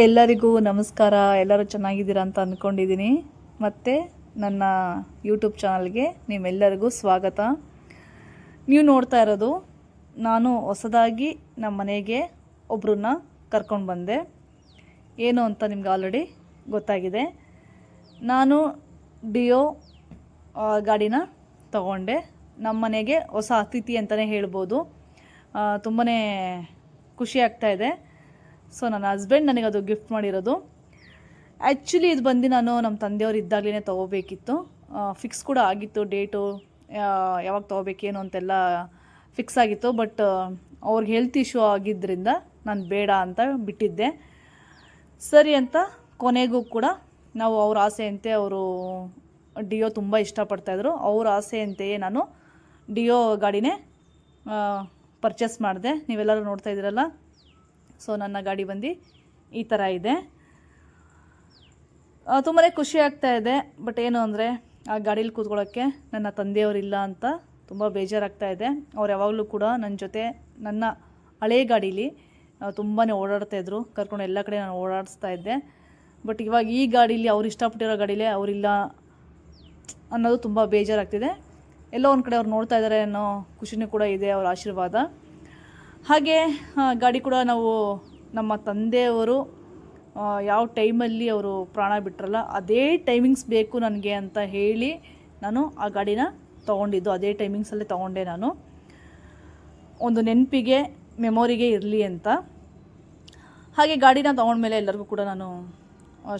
ಎಲ್ಲರಿಗೂ ನಮಸ್ಕಾರ. ಎಲ್ಲರೂ ಚೆನ್ನಾಗಿದ್ದೀರಾ ಅಂತ ಅಂದ್ಕೊಂಡಿದ್ದೀನಿ. ಮತ್ತು ನನ್ನ ಯೂಟ್ಯೂಬ್ ಚಾನಲ್ಗೆ ನಿಮ್ಮೆಲ್ಲರಿಗೂ ಸ್ವಾಗತ. ನೀವು ನೋಡ್ತಾ ಇರೋದು, ನಾನು ಹೊಸದಾಗಿ ನಮ್ಮ ಮನೆಗೆ ಒಬ್ಬರನ್ನ ಕರ್ಕೊಂಡು ಬಂದೆ. ಏನು ಅಂತ ನಿಮ್ಗೆ ಆಲ್ರೆಡಿ ಗೊತ್ತಾಗಿದೆ. ನಾನು ಡಿಯೋ ಗಾಡಿನ ತಗೊಂಡೆ. ನಮ್ಮ ಮನೆಗೆ ಹೊಸ ಅತಿಥಿ ಅಂತಲೇ ಹೇಳ್ಬೋದು. ತುಂಬಾ ಖುಷಿ ಆಗ್ತಾಯಿದೆ. ಸೊ ನನ್ನ ಹಸ್ಬೆಂಡ್ ನನಗೆ ಅದು ಗಿಫ್ಟ್ ಮಾಡಿರೋದು. ಆ್ಯಕ್ಚುಲಿ ಇದು ಬಂದು ನಾನು ನಮ್ಮ ತಂದೆಯವರು ಇದ್ದಾಗಲೇ ತೊಗೋಬೇಕಿತ್ತು. ಫಿಕ್ಸ್ ಕೂಡ ಆಗಿತ್ತು, ಡೇಟು ಯಾವಾಗ ತೊಗೋಬೇಕೇನು ಅಂತೆಲ್ಲ ಫಿಕ್ಸ್ ಆಗಿತ್ತು. ಬಟ್ ಅವ್ರಿಗೆ ಹೆಲ್ತ್ ಇಶ್ಯೂ ಆಗಿದ್ದರಿಂದ ನಾನು ಬೇಡ ಅಂತ ಬಿಟ್ಟಿದ್ದೆ. ಸರಿ ಅಂತ ಕೊನೆಗೂ ಕೂಡ ನಾವು ಅವ್ರ ಆಸೆಯಂತೆ, ಅವರು ಡಿಯೋ ತುಂಬ ಇಷ್ಟಪಡ್ತಾಯಿದ್ರು, ಅವ್ರ ಆಸೆಯಂತೆಯೇ ನಾನು ಡಿಯೋ ಗಾಡಿನೇ ಪರ್ಚೇಸ್ ಮಾಡಿದೆ. ನೀವೆಲ್ಲರೂ ನೋಡ್ತಾ ಇದ್ದೀರಲ್ಲ. ಸೊ ನನ್ನ ಗಾಡಿ ಬಂದು ಈ ಥರ ಇದೆ. ತುಂಬಾ ಖುಷಿ ಆಗ್ತಾ ಇದೆ. ಬಟ್ ಏನು ಅಂದರೆ, ಆ ಗಾಡೀಲಿ ಕೂತ್ಕೊಳ್ಳೋಕ್ಕೆ ನನ್ನ ತಂದೆಯವರಿಲ್ಲ ಅಂತ ತುಂಬ ಬೇಜಾರಾಗ್ತಾ ಇದೆ. ಅವ್ರು ಯಾವಾಗಲೂ ಕೂಡ ನನ್ನ ಜೊತೆ ನನ್ನ ಹಳೇ ಗಾಡೀಲಿ ತುಂಬಾ ಓಡಾಡ್ತಾಯಿದ್ರು, ಕರ್ಕೊಂಡು ಎಲ್ಲ ಕಡೆ ನಾನು ಓಡಾಡಿಸ್ತಾ ಇದ್ದೆ. ಬಟ್ ಇವಾಗ ಈ ಗಾಡೀಲಿ ಅವ್ರು ಇಷ್ಟಪಟ್ಟಿರೋ ಗಾಡೀಲೇ ಅವರಿಲ್ಲ ಅನ್ನೋದು ತುಂಬ ಬೇಜಾರಾಗ್ತಿದೆ. ಎಲ್ಲೋ ಒಂದು ಕಡೆ ಅವ್ರು ನೋಡ್ತಾ ಇದ್ದಾರೆ ಅನ್ನೋ ಖುಷಿನೂ ಕೂಡ ಇದೆ, ಅವ್ರ ಆಶೀರ್ವಾದ. ಹಾಗೆ ಗಾಡಿ ಕೂಡ ನಾವು ನಮ್ಮ ತಂದೆಯವರು ಯಾವ ಟೈಮಲ್ಲಿ ಅವರು ಪ್ರಾಣ ಬಿಟ್ರಲ್ಲ, ಅದೇ ಟೈಮಿಂಗ್ಸ್ ಬೇಕು ನನಗೆ ಅಂತ ಹೇಳಿ ನಾನು ಆ ಗಾಡಿನ ತೊಗೊಂಡಿದ್ದು. ಅದೇ ಟೈಮಿಂಗ್ಸಲ್ಲೇ ತೊಗೊಂಡೆ ನಾನು, ಒಂದು ನೆನಪಿಗೆ, ಮೆಮೊರಿಗೆ ಇರಲಿ ಅಂತ. ಹಾಗೆ ಗಾಡಿನ ತೊಗೊಂಡ್ಮೇಲೆ ಎಲ್ಲರಿಗೂ ಕೂಡ ನಾನು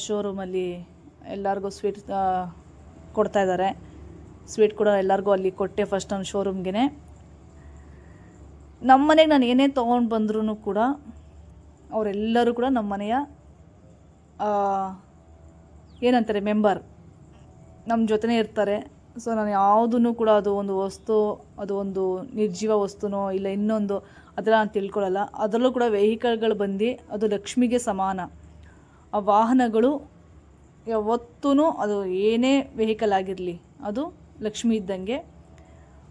ಶೋರೂಮಲ್ಲಿ ಎಲ್ಲರಿಗೂ ಸ್ವೀಟ್ ಕೊಡ್ತಾಯಿದ್ದಾರೆ. ಸ್ವೀಟ್ ಕೂಡ ಎಲ್ಲರಿಗೂ ಅಲ್ಲಿ ಕೊಟ್ಟೆ ಫಸ್ಟ್ ನಾನು ಶೋರೂಮ್ಗೆ. ನಮ್ಮ ಮನೆಗೆ ನಾನು ಏನೇ ತೊಗೊಂಡು ಬಂದ್ರೂ ಕೂಡ ಅವರೆಲ್ಲರೂ ಕೂಡ ನಮ್ಮ ಮನೆಯ ಏನಂತಾರೆ, ಮೆಂಬರ್, ನಮ್ಮ ಜೊತೆನೇ ಇರ್ತಾರೆ. ಸೊ ನಾನು ಯಾವುದನ್ನು ಕೂಡ ಅದು ಒಂದು ವಸ್ತು, ಅದು ಒಂದು ನಿರ್ಜೀವ ವಸ್ತುನೋ ಇಲ್ಲ ಇನ್ನೊಂದು ಅದೆಲ್ಲ ನಾನು ತಿಳ್ಕೊಳ್ಳಲ್ಲ. ಅದರಲ್ಲೂ ಕೂಡ ವೆಹಿಕಲ್ಗಳು ಬಂದು ಅದು ಲಕ್ಷ್ಮಿಗೆ ಸಮಾನ. ಆ ವಾಹನಗಳು ಯಾವತ್ತೂ, ಅದು ಏನೇ ವೆಹಿಕಲ್ ಆಗಿರಲಿ, ಅದು ಲಕ್ಷ್ಮಿ ಇದ್ದಂಗೆ.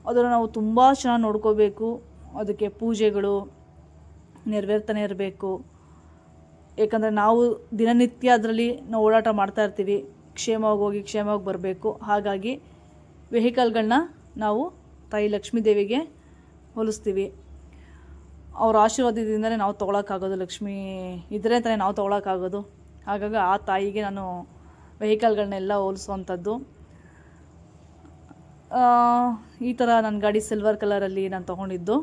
ಅದನ್ನು ನಾವು ತುಂಬ ಚೆನ್ನಾಗಿ ನೋಡ್ಕೋಬೇಕು. ಅದಕ್ಕೆ ಪೂಜೆಗಳು ನೆರವೇರ್ತಾನೆ ಇರಬೇಕು. ಏಕೆಂದರೆ ನಾವು ದಿನನಿತ್ಯ ಅದರಲ್ಲಿ ನಾವು ಓಡಾಟ ಮಾಡ್ತಾ ಇರ್ತೀವಿ. ಕ್ಷೇಮವಾಗಿ ಹೋಗಿ ಕ್ಷೇಮವಾಗಿ ಬರಬೇಕು. ಹಾಗಾಗಿ ವೆಹಿಕಲ್ಗಳನ್ನ ನಾವು ತಾಯಿ ಲಕ್ಷ್ಮೀ ದೇವಿಗೆ ಹೋಲಿಸ್ತೀವಿ. ಅವ್ರ ಆಶೀರ್ವಾದದಿಂದಲೇ ನಾವು ತೊಗೊಳಕ್ಕಾಗೋದು. ಲಕ್ಷ್ಮೀ ಇದ್ದರೆ ತಾನೇ ನಾವು ತೊಗೊಳಕ್ಕಾಗೋದು. ಹಾಗಾಗಿ ಆ ತಾಯಿಗೆ ನಾನು ವೆಹಿಕಲ್ಗಳನ್ನೆಲ್ಲ ಹೋಲಿಸುವಂಥದ್ದು. ಈ ಥರ ನನ್ನ ಗಾಡಿ ಸಿಲ್ವರ್ ಕಲರಲ್ಲಿ ನಾನು ತೊಗೊಂಡಿದ್ದು.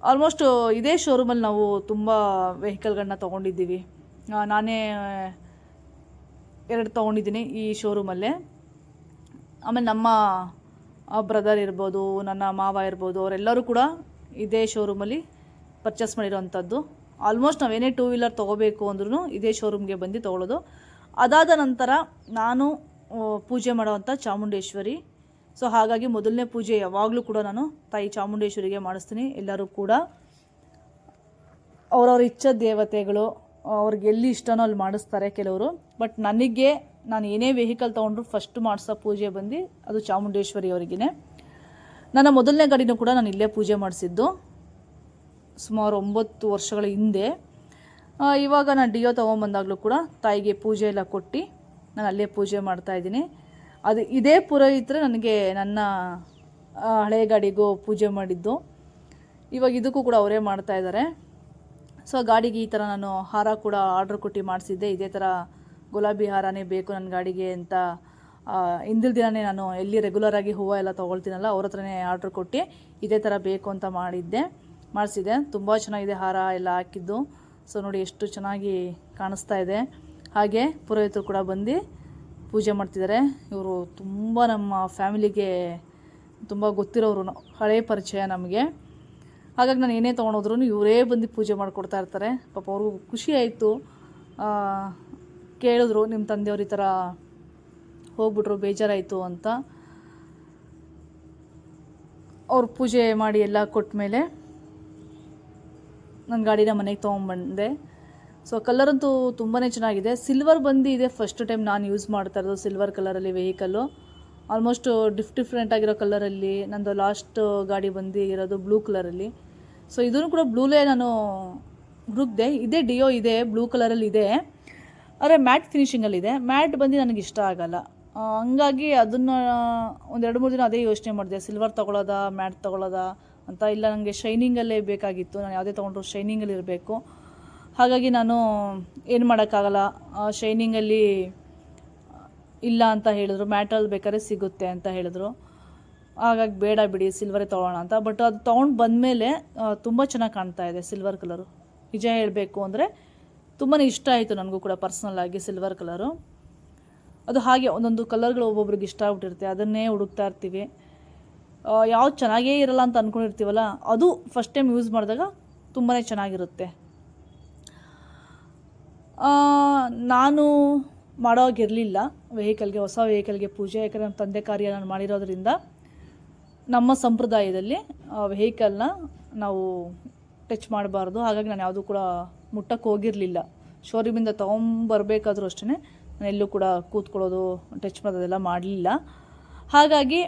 ಆಲ್ಮೋಸ್ಟ್ ಇದೇ ಶೋರೂಮಲ್ಲಿ ನಾವು ತುಂಬ ವೆಹಿಕಲ್ಗಳನ್ನ ತೊಗೊಂಡಿದ್ದೀವಿ. ನಾನೇ 2 ತೊಗೊಂಡಿದ್ದೀನಿ ಈ ಶೋರೂಮಲ್ಲೇ. ಆಮೇಲೆ ನಮ್ಮ ಬ್ರದರ್ ಇರ್ಬೋದು, ನನ್ನ ಮಾವ ಇರ್ಬೋದು, ಅವರೆಲ್ಲರೂ ಕೂಡ ಇದೇ ಶೋರೂಮಲ್ಲಿ ಪರ್ಚೇಸ್ ಮಾಡಿರೋವಂಥದ್ದು. ಆಲ್ಮೋಸ್ಟ್ ನಾವೇನೇ 2 ವೀಲರ್ ತೊಗೋಬೇಕು ಅಂದ್ರೂ ಇದೇ ಶೋರೂಮ್ಗೆ ಬಂದು ತೊಗೊಳ್ಳೋದು. ಅದಾದ ನಂತರ ನಾನು ಪೂಜೆ ಮಾಡೋವಂಥ ಚಾಮುಂಡೇಶ್ವರಿ. ಸೊ ಹಾಗಾಗಿ ಮೊದಲನೇ ಪೂಜೆ ಯಾವಾಗಲೂ ಕೂಡ ನಾನು ತಾಯಿ ಚಾಮುಂಡೇಶ್ವರಿಗೆ ಮಾಡಿಸ್ತೀನಿ. ಎಲ್ಲರೂ ಕೂಡ ಅವರವ್ರ ಇಚ್ಛಾ ದೇವತೆಗಳು, ಅವ್ರಿಗೆ ಎಲ್ಲಿ ಇಷ್ಟನೋ ಅಲ್ಲಿ ಮಾಡಿಸ್ತಾರೆ ಕೆಲವರು. ಬಟ್ ನನಗೆ, ನಾನು ಏನೇ ವೆಹಿಕಲ್ ತೊಗೊಂಡ್ರು ಫಸ್ಟ್ ಮಾಡಿಸೋ ಪೂಜೆ ಬಂದು ಅದು ಚಾಮುಂಡೇಶ್ವರಿ ಅವರಿಗೇ. ನನ್ನ ಮೊದಲನೇ ಗಾಡಿನೂ ಕೂಡ ನಾನು ಇಲ್ಲೇ ಪೂಜೆ ಮಾಡಿಸಿದ್ದು ಸುಮಾರು 9 ವರ್ಷಗಳ ಹಿಂದೆ. ಇವಾಗ ನಾನು ಡಿಯೋ ತೊಗೊಂಬಂದಾಗಲೂ ಕೂಡ ತಾಯಿಗೆ ಪೂಜೆ ಎಲ್ಲ ಕೊಟ್ಟು ನಾನು ಅಲ್ಲೇ ಪೂಜೆ ಮಾಡ್ತಾಯಿದ್ದೀನಿ. ಅದು ಇದೇ ಪುರೋಹಿತರೆ ನನಗೆ ನನ್ನ ಹಳೆ ಗಾಡಿಗೂ ಪೂಜೆ ಮಾಡಿದ್ದು. ಇವಾಗ ಇದಕ್ಕೂ ಕೂಡ ಅವರೇ ಮಾಡ್ತಾಯಿದ್ದಾರೆ. ಸೊ ಗಾಡಿಗೆ ಈ ಥರ ನಾನು ಹಾರ ಕೂಡ ಆರ್ಡ್ರ್ ಕೊಟ್ಟು ಮಾಡಿಸಿದ್ದೆ. ಇದೇ ಥರ ಗುಲಾಬಿ ಹಾರನೇ ಬೇಕು ನನ್ನ ಗಾಡಿಗೆ ಅಂತ ಹಿಂದಿನ ದಿನವೇ ನಾನು ಎಲ್ಲಿ ರೆಗ್ಯುಲರಾಗಿ ಹೂವು ಎಲ್ಲ ತೊಗೊಳ್ತೀನಲ್ಲ, ಅವ್ರ ಹತ್ರನೇ ಆರ್ಡ್ರ್ ಕೊಟ್ಟು ಇದೇ ಥರ ಬೇಕು ಅಂತ ಮಾಡಿಸಿದೆ. ತುಂಬ ಚೆನ್ನಾಗಿದೆ ಹಾರ ಎಲ್ಲ ಹಾಕಿದ್ದು. ಸೊ ನೋಡಿ ಎಷ್ಟು ಚೆನ್ನಾಗಿ ಕಾಣಿಸ್ತಾ ಇದೆ. ಹಾಗೆ ಪುರೋಹಿತರು ಕೂಡ ಬಂದು ಪೂಜೆ ಮಾಡ್ತಿದ್ದಾರೆ. ಇವರು ತುಂಬ ನಮ್ಮ ಫ್ಯಾಮಿಲಿಗೆ ತುಂಬ ಗೊತ್ತಿರೋರು, ಹಳೇ ಪರಿಚಯ ನಮಗೆ. ಹಾಗಾಗಿ ನಾನು ಏನೇ ತೊಗೊಂಡೋದ್ರೂ ಇವರೇ ಬಂದು ಪೂಜೆ ಮಾಡಿಕೊಡ್ತಾ ಇರ್ತಾರೆ. ಪಾಪ ಅವ್ರಿಗೂ ಖುಷಿ ಆಯಿತು. ಕೇಳಿದ್ರು, ನಿಮ್ಮ ತಂದೆಯವ್ರು ಈ ಥರ ಹೋಗ್ಬಿಟ್ರು, ಬೇಜಾರಾಯಿತು ಅಂತ. ಅವ್ರು ಪೂಜೆ ಮಾಡಿ ಎಲ್ಲ ಕೊಟ್ಟ ಮೇಲೆ ನನ್ನ ಗಾಡಿನ ಮನೆಗೆ ತೊಗೊಂಬಂದೆ. ಸೊ ಕಲರಂತೂ ತುಂಬಾ ಚೆನ್ನಾಗಿದೆ. ಸಿಲ್ವರ್ ಬಂದು ಇದೆ ಫಸ್ಟ್ ಟೈಮ್ ನಾನು ಯೂಸ್ ಮಾಡ್ತಾ ಇರೋದು, ಸಿಲ್ವರ್ ಕಲರಲ್ಲಿ ವೆಹಿಕಲ್ಲು. ಆಲ್ಮೋಸ್ಟ್ ಡಿಫ್ರೆಂಟ್ ಆಗಿರೋ ಕಲರಲ್ಲಿ. ನಂದು ಲಾಸ್ಟ್ ಗಾಡಿ ಬಂದು ಇರೋದು ಬ್ಲೂ ಕಲರಲ್ಲಿ. ಸೊ ಇದನ್ನು ಕೂಡ ಬ್ಲೂಲೇ ನಾನು ಹುಡುಕ್ದೆ, ಇದೇ ಡಿಯೋ ಇದೆ, ಬ್ಲೂ ಕಲರಲ್ಲಿ ಇದೆ, ಆದರೆ ಮ್ಯಾಟ್ ಫಿನಿಷಿಂಗಲ್ಲಿದೆ. ಮ್ಯಾಟ್ ಬಂದು ನನಗೆ ಇಷ್ಟ ಆಗಲ್ಲ. ಹಂಗಾಗಿ ಅದನ್ನು ಒಂದು 2-3 ದಿನ ಅದೇ ಯೋಚನೆ ಮಾಡಿದೆ, ಸಿಲ್ವರ್ ತೊಗೊಳ್ಳೋದಾ ಮ್ಯಾಟ್ ತೊಗೊಳ್ಳೋದಾ ಅಂತ. ಇಲ್ಲ, ನನಗೆ ಶೈನಿಂಗಲ್ಲೇ ಬೇಕಾಗಿತ್ತು, ನಾನು ಯಾವುದೇ ತೊಗೊಂಡ್ರು ಶೈನಿಂಗಲ್ಲಿ ಇರಬೇಕು. ಹಾಗಾಗಿ ನಾನು ಏನು ಮಾಡೋಕ್ಕಾಗಲ್ಲ, ಶೈನಿಂಗಲ್ಲಿ ಇಲ್ಲ ಅಂತ ಹೇಳಿದ್ರು, ಮ್ಯಾಟಲ್ಲಿ ಬೇಕಾದ್ರೆ ಸಿಗುತ್ತೆ ಅಂತ ಹೇಳಿದ್ರು. ಹಾಗಾಗಿ ಬೇಡ ಬಿಡಿ, ಸಿಲ್ವರೇ ತೊಗೊಳ್ಳೋಣ ಅಂತ. ಬಟ್ ಅದು ತೊಗೊಂಡು ಬಂದಮೇಲೆ ತುಂಬ ಚೆನ್ನಾಗಿ ಕಾಣ್ತಾ ಇದೆ ಸಿಲ್ವರ್ ಕಲರು. ನಿಜ ಹೇಳಬೇಕು ಅಂದರೆ ತುಂಬಾ ಇಷ್ಟ ಆಯಿತು ನನಗೂ ಕೂಡ ಪರ್ಸ್ನಲ್ಲಾಗಿ ಸಿಲ್ವರ್ ಕಲರು. ಅದು ಹಾಗೆ ಒಂದೊಂದು ಕಲರ್ಗಳು ಒಬ್ಬೊಬ್ರಿಗೆ ಇಷ್ಟ ಆಗ್ಬಿಟ್ಟಿರುತ್ತೆ, ಅದನ್ನೇ ಹುಡುಕ್ತಾ ಇರ್ತೀವಿ. ಯಾವ್ದು ಚೆನ್ನಾಗೇ ಇರಲ್ಲ ಅಂತ ಅಂದ್ಕೊಂಡಿರ್ತೀವಲ್ಲ, ಅದು ಫಸ್ಟ್ ಟೈಮ್ ಯೂಸ್ ಮಾಡಿದಾಗ ತುಂಬಾ ಚೆನ್ನಾಗಿರುತ್ತೆ. ನಾನು ಮಾಡೋವಾಗಿರಲಿಲ್ಲ ವೆಹಿಕಲ್ಗೆ, ಹೊಸ ವೆಹಿಕಲ್ಗೆ ಪೂಜೆ. ಯಾಕಂದರೆ ನಮ್ಮ ತಂದೆ ಕಾರ್ಯ ನಾನು ಮಾಡಿರೋದ್ರಿಂದ ನಮ್ಮ ಸಂಪ್ರದಾಯದಲ್ಲಿ ವೆಹಿಕಲ್ನ ನಾವು ಟಚ್ ಮಾಡಬಾರ್ದು. ಹಾಗಾಗಿ ನಾನು ಯಾವುದೂ ಕೂಡ ಮುಟ್ಟಕ್ಕೆ ಹೋಗಿರಲಿಲ್ಲ. ಶೋರೂಮಿಂದ ತೊಗೊಂಬರ್ಬೇಕಾದ್ರೂ ಅಷ್ಟೇ ನಾನು ಎಲ್ಲೂ ಕೂಡ ಕೂತ್ಕೊಳ್ಳೋದು, ಟಚ್ ಮಾಡೋದೆಲ್ಲ ಮಾಡಲಿಲ್ಲ. ಹಾಗಾಗಿ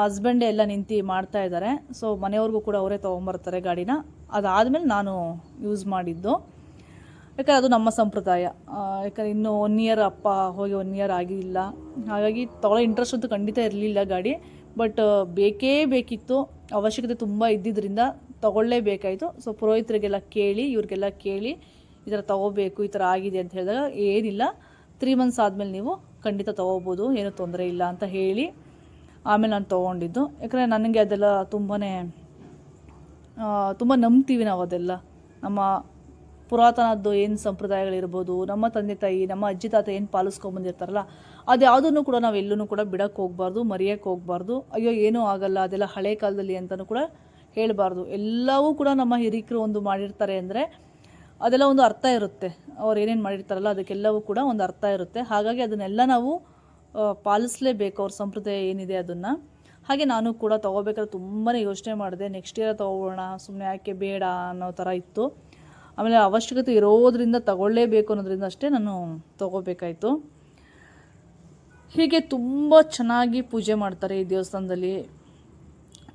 ಹಸ್ಬೆಂಡೇ ಎಲ್ಲ ನಿಂತು ಮಾಡ್ತಾಯಿದ್ದಾರೆ. ಸೊ ಮನೆಯವ್ರಿಗೂ ಕೂಡ ಅವರೇ ತೊಗೊಂಬರ್ತಾರೆ ಗಾಡಿನ. ಅದಾದಮೇಲೆ ನಾನು ಯೂಸ್ ಮಾಡಿದ್ದು, ಯಾಕಂದರೆ ಅದು ನಮ್ಮ ಸಂಪ್ರದಾಯ. ಯಾಕಂದರೆ ಇನ್ನೂ 1 ಇಯರ್ ಅಪ್ಪ ಹೋಗಿ 1 ಇಯರ್ ಆಗಿಲ್ಲ. ಹಾಗಾಗಿ ತೊಗೊಳ್ಳೋ ಇಂಟ್ರೆಸ್ಟ್ ಅಂತೂ ಖಂಡಿತ ಇರಲಿಲ್ಲ ಗಾಡಿ. ಬಟ್ ಬೇಕೇ ಬೇಕಿತ್ತು, ಅವಶ್ಯಕತೆ ತುಂಬ ಇದ್ದಿದ್ದರಿಂದ ತೊಗೊಳ್ಳೇಬೇಕಾಯಿತು. ಸೊ ಪುರೋಹಿತರಿಗೆಲ್ಲ ಕೇಳಿ, ಇವ್ರಿಗೆಲ್ಲ ಕೇಳಿ ಈ ಥರ ತೊಗೋಬೇಕು, ಈ ಥರ ಆಗಿದೆ ಅಂತ ಹೇಳಿದಾಗ, ಏನಿಲ್ಲ 3 ಮಂತ್ಸ್ ಆದಮೇಲೆ ನೀವು ಖಂಡಿತ ತೊಗೋಬೋದು, ಏನೂ ತೊಂದರೆ ಇಲ್ಲ ಅಂತ ಹೇಳಿ ಆಮೇಲೆ ನಾನು ತೊಗೊಂಡಿದ್ದು. ಯಾಕಂದರೆ ನನಗೆ ಅದೆಲ್ಲ ತುಂಬ ನಂಬ್ತೀವಿ ನಾವು. ಅದೆಲ್ಲ ನಮ್ಮ ಪುರಾತನದ್ದು ಏನು ಸಂಪ್ರದಾಯಗಳಿರ್ಬೋದು, ನಮ್ಮ ತಂದೆ ತಾಯಿ, ನಮ್ಮ ಅಜ್ಜಿ ತಾತ ಏನು ಪಾಲಿಸ್ಕೊಂಬಂದಿರ್ತಾರಲ್ಲ, ಅದು ಯಾವುದನ್ನು ಕೂಡ ನಾವು ಎಲ್ಲೂ ಕೂಡ ಬಿಡೋಕ್ಕೆ ಹೋಗಬಾರ್ದು, ಮರೆಯೋಕ್ಕೆ ಹೋಗಬಾರ್ದು. ಅಯ್ಯೋ ಏನೂ ಆಗಲ್ಲ, ಅದೆಲ್ಲ ಹಳೆ ಕಾಲದಲ್ಲಿ ಅಂತಲೂ ಕೂಡ ಹೇಳಬಾರ್ದು. ಎಲ್ಲವೂ ಕೂಡ ನಮ್ಮ ಹಿರಿಕರು ಒಂದು ಮಾಡಿರ್ತಾರೆ ಅಂದರೆ ಅದೆಲ್ಲ ಒಂದು ಅರ್ಥ ಇರುತ್ತೆ. ಅವ್ರು ಏನೇನು ಮಾಡಿರ್ತಾರಲ್ಲ ಅದಕ್ಕೆಲ್ಲವೂ ಕೂಡ ಒಂದು ಅರ್ಥ ಇರುತ್ತೆ. ಹಾಗಾಗಿ ಅದನ್ನೆಲ್ಲ ನಾವು ಪಾಲಿಸಲೇಬೇಕು, ಅವ್ರ ಸಂಪ್ರದಾಯ ಏನಿದೆ ಅದನ್ನು. ಹಾಗೆ ನಾನು ಕೂಡ ತೊಗೋಬೇಕಾದ್ರೆ ತುಂಬಾ ಯೋಚನೆ ಮಾಡಿದೆ, ನೆಕ್ಸ್ಟ್ ಇಯರ್ ತೊಗೊಳ್ಳೋಣ, ಸುಮ್ಮನೆ ಯಾಕೆ ಬೇಡ ಅನ್ನೋ ಥರ ಇತ್ತು. ಆಮೇಲೆ ಅವಶ್ಯಕತೆ ಇರೋದರಿಂದ ತಗೊಳ್ಳೇಬೇಕು ಅನ್ನೋದ್ರಿಂದ ಅಷ್ಟೇ ನಾನು ತೊಗೋಬೇಕಾಯಿತು. ಹೀಗೆ ತುಂಬ ಚೆನ್ನಾಗಿ ಪೂಜೆ ಮಾಡ್ತಾರೆ ಈ ದೇವಸ್ಥಾನದಲ್ಲಿ.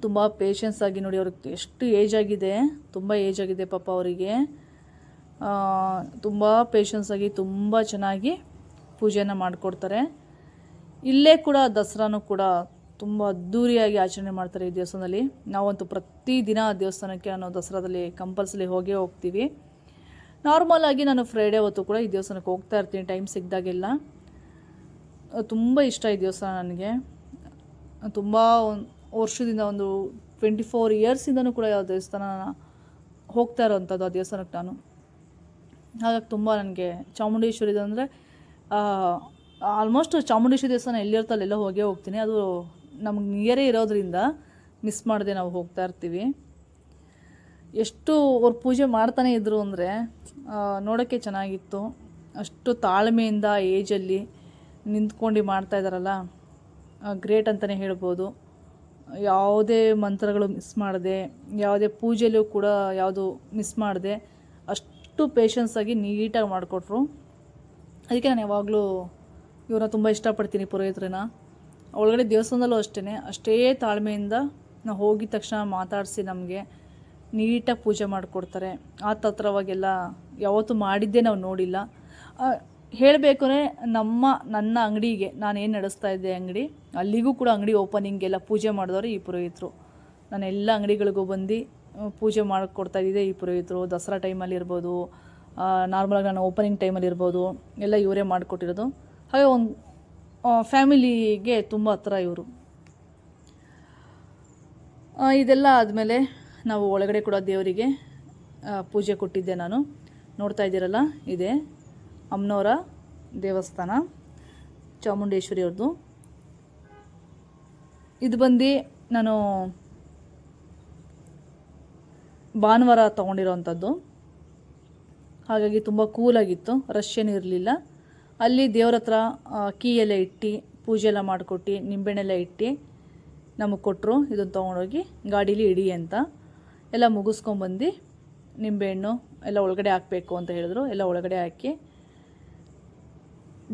ತುಂಬ ಪೇಷನ್ಸ್ ಆಗಿ, ನೋಡಿ ಅವ್ರಿಗೆ ಎಷ್ಟು ಏಜ್ ಆಗಿದೆ, ತುಂಬ ಏಜ್ ಆಗಿದೆ ಪಾಪ ಅವರಿಗೆ. ತುಂಬ ಪೇಷನ್ಸ್ ಆಗಿ ತುಂಬ ಚೆನ್ನಾಗಿ ಪೂಜೆನ ಮಾಡಿಕೊಡ್ತಾರೆ. ಇಲ್ಲೇ ಕೂಡ ದಸರಾನೂ ಕೂಡ ತುಂಬ ಅದ್ಧೂರಿಯಾಗಿ ಆಚರಣೆ ಮಾಡ್ತಾರೆ ಈ ದೇವಸ್ಥಾನದಲ್ಲಿ. ನಾವಂತೂ ಪ್ರತಿದಿನ ಆ ದೇವಸ್ಥಾನಕ್ಕೆ ನಾನು ದಸರಾದಲ್ಲಿ ಕಂಪಲ್ಸರಿ ಹೋಗ್ತೀವಿ. ನಾರ್ಮಲ್ ಆಗಿ ನಾನು ಫ್ರೈಡೇ ಹೊತ್ತು ಕೂಡ ಈ ದೇವಸ್ಥಾನಕ್ಕೆ ಹೋಗ್ತಾ ಇರ್ತೀನಿ ಟೈಮ್ ಸಿಕ್ಕಿದಾಗೆಲ್ಲ. ತುಂಬ ಇಷ್ಟ ಈ ದೇವಸ್ಥಾನ ನನಗೆ. ತುಂಬ ವರ್ಷದಿಂದ, ಒಂದು 24 ಇಯರ್ಸಿಂದನೂ ಕೂಡ ಯಾವ ದೇವಸ್ಥಾನ ಹೋಗ್ತಾ ಇರೋವಂಥದ್ದು ಆ ದೇವಸ್ಥಾನಕ್ಕೆ ನಾನು. ಹಾಗಾಗಿ ತುಂಬ ನನಗೆ ಚಾಮುಂಡೇಶ್ವರಿದು ಅಂದರೆ ಆಲ್ಮೋಸ್ಟ್ ಚಾಮುಂಡೇಶ್ವರಿ ದೇವಸ್ಥಾನ ಎಲ್ಲಿರ್ತಲ್ಲೆಲ್ಲ ಹೋಗ್ತೀನಿ. ಅದು ನಮಗೆ ನಿಯರೇ ಇರೋದ್ರಿಂದ ಮಿಸ್ ಮಾಡದೆ ನಾವು ಹೋಗ್ತಾ ಇರ್ತೀವಿ. ಎಷ್ಟು ಅವ್ರು ಪೂಜೆ ಮಾಡ್ತಾನೆ ಇದ್ದರು ಅಂದರೆ ನೋಡೋಕ್ಕೆ ಚೆನ್ನಾಗಿತ್ತು. ಅಷ್ಟು ತಾಳ್ಮೆಯಿಂದ ಏಜಲ್ಲಿ ನಿಂತ್ಕೊಂಡು ಮಾಡ್ತಾಯಿದ್ದಾರಲ್ಲ, ಗ್ರೇಟ್ ಅಂತಲೇ ಹೇಳ್ಬೋದು. ಯಾವುದೇ ಮಂತ್ರಗಳು ಮಿಸ್ ಮಾಡದೆ, ಯಾವುದೇ ಪೂಜೆಯಲ್ಲೂ ಕೂಡ ಯಾವುದು ಮಿಸ್ ಮಾಡದೆ ಅಷ್ಟು ಪೇಷನ್ಸಾಗಿ ನೀಟಾಗಿ ಮಾಡಿಕೊಟ್ರು. ಅದಕ್ಕೆ ನಾನು ಯಾವಾಗಲೂ ಇವ್ರನ್ನ ತುಂಬ ಇಷ್ಟಪಡ್ತೀನಿ, ಪುರೋಹಿತರನ್ನ. ಒಳಗಡೆ ದೇವಸ್ಥಾನದಲ್ಲೂ ಅಷ್ಟೇ ತಾಳ್ಮೆಯಿಂದ ನಾವು ಹೋಗಿದ ತಕ್ಷಣ ಮಾತಾಡಿಸಿ ನಮಗೆ ನೀಟಾಗಿ ಪೂಜೆ ಮಾಡಿಕೊಡ್ತಾರೆ. ಆ ತತ್ರವಾಗೆಲ್ಲ ಯಾವತ್ತೂ ಮಾಡಿದ್ದೇ ನಾವು ನೋಡಿಲ್ಲ. ಹೇಳಬೇಕು ಅಂದರೆ ನನ್ನ ಅಂಗಡಿಗೆ ನಾನೇನು ನಡೆಸ್ತಾ ಇದ್ದೆ ಅಂಗಡಿ, ಅಲ್ಲಿಗೂ ಕೂಡ ಅಂಗಡಿ ಓಪನಿಂಗೆಲ್ಲ ಪೂಜೆ ಮಾಡಿದವರು ಈ ಪುರೋಹಿತರು. ನಾನು ಎಲ್ಲ ಅಂಗಡಿಗಳಿಗೂ ಬಂದು ಪೂಜೆ ಮಾಡಿಕೊಡ್ತಾಯಿದ್ದೆ ಈ ಪುರೋಹಿತರು. ದಸರಾ ಟೈಮಲ್ಲಿ ಇರ್ಬೋದು, ನಾರ್ಮಲಾಗಿ ನಾನು ಓಪನಿಂಗ್ ಟೈಮಲ್ಲಿ ಇರ್ಬೋದು, ಎಲ್ಲ ಇವರೇ ಮಾಡಿಕೊಟ್ಟಿರೋದು. ಹಾಗೆ ಒಂದು ಫ್ಯಾಮಿಲಿಗೆ ತುಂಬ ಹತ್ರ ಇವರು. ಇದೆಲ್ಲ ಆದಮೇಲೆ ನಾವು ಒಳಗಡೆ ಕೂಡ ದೇವರಿಗೆ ಪೂಜೆ ಕೊಟ್ಟಿದ್ದೆ ನಾನು. ನೋಡ್ತಾ ಇದ್ದೀರಲ್ಲ, ಇದೆ ಅಮ್ಮನವರ ದೇವಸ್ಥಾನ, ಚಾಮುಂಡೇಶ್ವರಿಯವ್ರದ್ದು. ಇದು ಬಂದು ನಾನು ಭಾನುವಾರ ತೊಗೊಂಡಿರೋವಂಥದ್ದು. ಹಾಗಾಗಿ ತುಂಬ ಕೂಲಾಗಿತ್ತು, ರಶ್ ಏನೂ ಇರಲಿಲ್ಲ. ಅಲ್ಲಿ ದೇವ್ರ ಹತ್ರ ಕೀ ಎಲ್ಲ ಇಟ್ಟು, ಪೂಜೆ ಎಲ್ಲ ಮಾಡಿಕೊಟ್ಟು, ನಿಂಬೆಹಣ್ಣೆಲ್ಲ ಇಟ್ಟು ನಮಗೆ ಕೊಟ್ಟರು. ಇದನ್ನು ತೊಗೊಂಡೋಗಿ ಗಾಡೀಲಿ ಇಡಿ ಅಂತ. ಎಲ್ಲ ಮುಗಿಸ್ಕೊಂಬಂದು ನಿಂಬೆಹಣ್ಣು ಎಲ್ಲ ಒಳಗಡೆ ಹಾಕಬೇಕು ಅಂತ ಹೇಳಿದ್ರು. ಎಲ್ಲ ಒಳಗಡೆ ಹಾಕಿ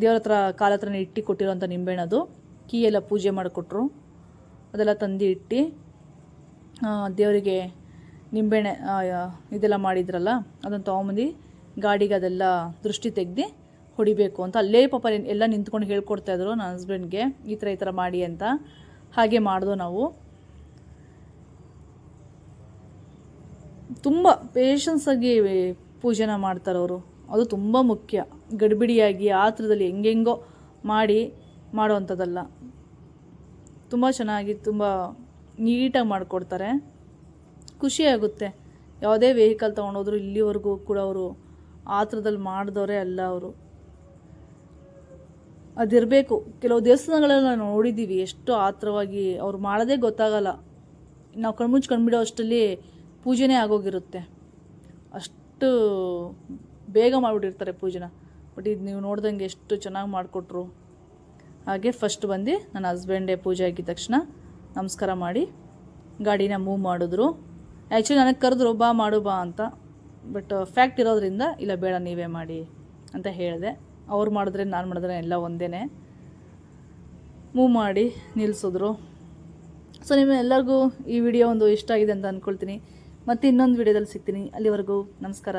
ದೇವ್ರ ಹತ್ರ ಕಾಲ ಹತ್ರನೇ ಇಟ್ಟು ಕೊಟ್ಟಿರೋಂಥ ನಿಂಬೆಹಣ್ಣದು ಕೀ ಎಲ್ಲ ಪೂಜೆ ಮಾಡಿಕೊಟ್ರು. ಅದೆಲ್ಲ ತಂದು ಇಟ್ಟು ದೇವರಿಗೆ ನಿಂಬೆಹಣ್ಣೆ ಇದೆಲ್ಲ ಮಾಡಿದ್ರಲ್ಲ ಅದನ್ನು ತೊಗೊಂಬಂದು ಗಾಡಿಗೆ ಅದೆಲ್ಲ ದೃಷ್ಟಿ ತೆಗ್ದು ಹೊಡಿಬೇಕು ಅಂತ ಅಲ್ಲೇ ಪಾಪ ಎಲ್ಲ ನಿಂತ್ಕೊಂಡು ಹೇಳ್ಕೊಡ್ತಾಯಿದ್ರು ನನ್ನ ಹಸ್ಬೆಂಡ್ಗೆ ಈ ಥರ ಮಾಡಿ ಅಂತ. ಹಾಗೆ ಮಾಡಿದೋ ನಾವು. ತುಂಬ ಪೇಷನ್ಸಾಗಿ ಪೂಜೆನ ಮಾಡ್ತಾರೆ ಅವರು. ಅದು ತುಂಬ ಮುಖ್ಯ. ಗಡಿಬಿಡಿಯಾಗಿ ಆತ್ರದಲ್ಲಿ ಹೆಂಗೆಂಗೋ ಮಾಡೋವಂಥದ್ದಲ್ಲ. ತುಂಬ ಚೆನ್ನಾಗಿ ತುಂಬ ನೀಟಾಗಿ ಮಾಡಿಕೊಡ್ತಾರೆ. ಖುಷಿಯಾಗುತ್ತೆ. ಯಾವುದೇ ವೆಹಿಕಲ್ ತೊಗೊಂಡೋದ್ರು ಇಲ್ಲಿವರೆಗೂ ಕೂಡ ಅವರು ಆತ್ರದಲ್ಲಿ ಮಾಡಿದವರೇ ಅಲ್ಲ ಅವರು. ಅದಿರಬೇಕು. ಕೆಲವು ದೇವಸ್ಥಾನಗಳೆಲ್ಲ ನೋಡಿದ್ದೀವಿ ಎಷ್ಟು ಆತ್ರವಾಗಿ ಅವ್ರು ಮಾಡೋದೇ ಗೊತ್ತಾಗಲ್ಲ. ನಾವು ಕಣ್ಮುಚ್ಚಿ ಕಂಡುಬಿಡೋ ಅಷ್ಟರಲ್ಲಿ ಪೂಜೆನೇ ಆಗೋಗಿರುತ್ತೆ. ಅಷ್ಟು ಬೇಗ ಮಾಡಿಬಿಟ್ಟಿರ್ತಾರೆ ಪೂಜೆನ. ಬಟ್ ಇದು ನೀವು ನೋಡ್ದಂಗೆ ಎಷ್ಟು ಚೆನ್ನಾಗಿ ಮಾಡಿಕೊಟ್ರು. ಹಾಗೆ ಫಸ್ಟ್ ಬಂದು ನನ್ನ ಹಸ್ಬೆಂಡೇ ಪೂಜೆ ಆಗಿದ ತಕ್ಷಣ ನಮಸ್ಕಾರ ಮಾಡಿ ಗಾಡಿನ ಮೂವ್ ಮಾಡಿದ್ರು. ಆ್ಯಕ್ಚುಲಿ ನನಗೆ ಕರೆದ್ರು ಬಾ ಮಾಡು ಬಾ ಅಂತ. ಬಟ್ ಫ್ಯಾಕ್ಟ್ ಇರೋದ್ರಿಂದ ಇಲ್ಲ ಬೇಡ ನೀವೇ ಮಾಡಿ ಅಂತ ಹೇಳಿದೆ. ಅವ್ರು ಮಾಡಿದ್ರೆ ನಾನು ಮಾಡಿದ್ರೆ ಎಲ್ಲ ಒಂದೇ. ಮೂವ್ ಮಾಡಿ ನಿಲ್ಲಿಸಿದ್ರು. ಸೊ ನಿಮ್ಮೆಲ್ಲರಿಗೂ ಈ ವಿಡಿಯೋ ಒಂದು ಇಷ್ಟ ಆಗಿದೆ ಅಂತ ಅಂದ್ಕೊಳ್ತೀನಿ. ಮತ್ತು ಇನ್ನೊಂದು ವಿಡಿಯೋದಲ್ಲಿ ಸಿಗ್ತೀನಿ. ಅಲ್ಲಿವರೆಗೂ ನಮಸ್ಕಾರ.